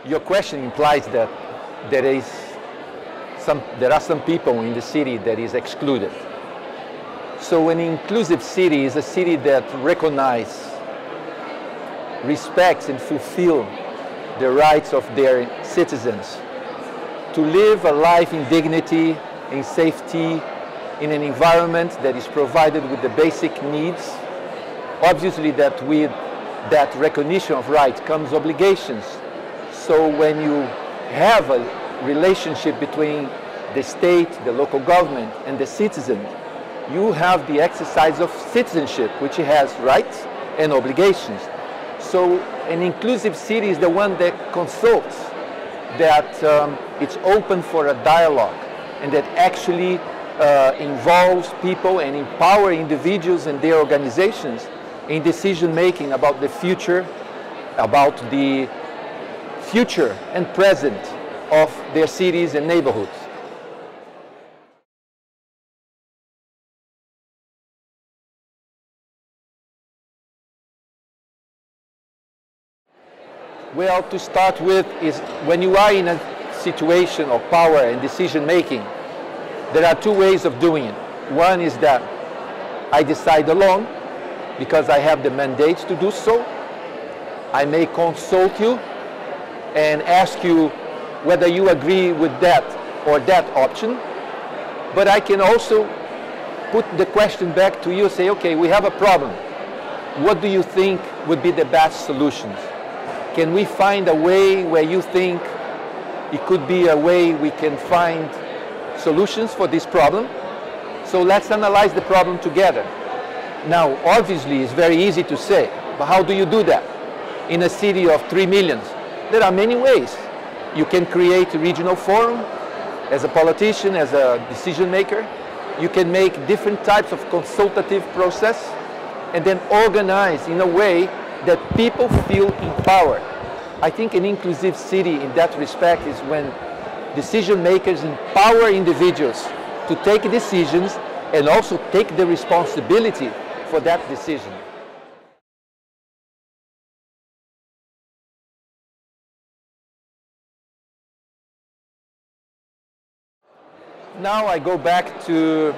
Your question implies that there are some people in the city that is excluded. So an inclusive city is a city that recognizes, respects and fulfills the rights of their citizens to live a life in dignity, in safety, in an environment that is provided with the basic needs. Obviously that with that recognition of rights comes obligations. So when you have a relationship between the state, the local government and the citizen, you have the exercise of citizenship, which has rights and obligations. So an inclusive city is the one that consults, that it's open for a dialogue, and that actually involves people and empower individuals and their organizations in decision making about the future and present of their cities and neighborhoods. Well, to start with is when you are in a situation of power and decision making, there are two ways of doing it. One is that I decide alone because I have the mandate to do so. I may consult you and ask you whether you agree with that or that option. But I can also put the question back to you, say, okay, we have a problem. What do you think would be the best solutions? Can we find a way where you think it could be a way we can find solutions for this problem? So let's analyze the problem together. Now, obviously, it's very easy to say, but how do you do that? In a city of 3 million, there are many ways. You can create a regional forum as a politician, as a decision maker. You can make different types of consultative process and then organize in a way that people feel empowered. I think an inclusive city in that respect is when decision makers empower individuals to take decisions and also take the responsibility for that decision. Now I go back to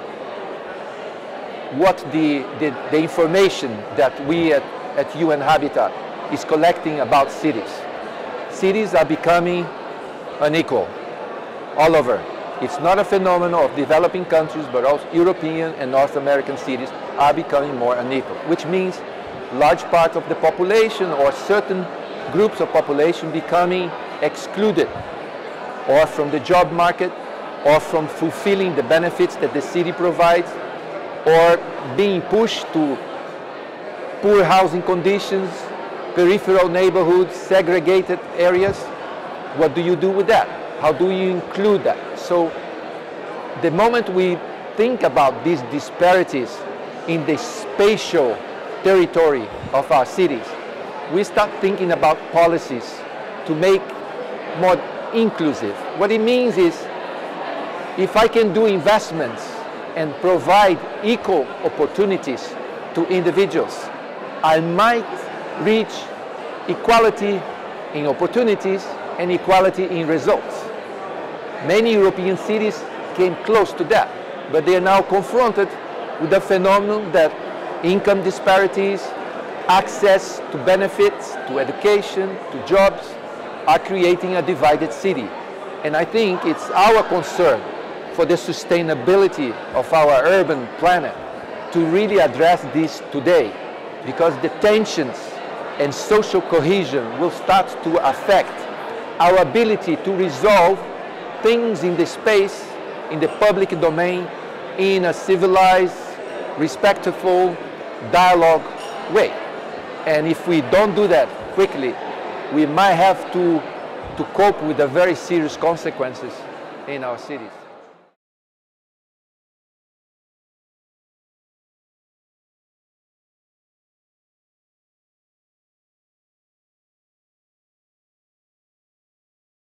what the information that we at UN Habitat is collecting about cities. Cities are becoming unequal all over. It's not a phenomenon of developing countries, but also European and North American cities are becoming more unequal, which means large part of the population or certain groups of population becoming excluded or from the job market or from fulfilling the benefits that the city provides, or being pushed to poor housing conditions, peripheral neighborhoods, segregated areas. What do you do with that? How do you include that? So the moment we think about these disparities in the spatial territory of our cities, we start thinking about policies to make more inclusive. What it means is, if I can do investments and provide equal opportunities to individuals, I might reach equality in opportunities and equality in results. Many European cities came close to that, but they are now confronted with the phenomenon that income disparities, access to benefits, to education, to jobs, are creating a divided city. And I think it's our concern for the sustainability of our urban planet to really address this today, because the tensions and social cohesion will start to affect our ability to resolve things in the space, in the public domain, in a civilized, respectful dialogue way. And if we don't do that quickly, we might have to cope with the very serious consequences in our cities.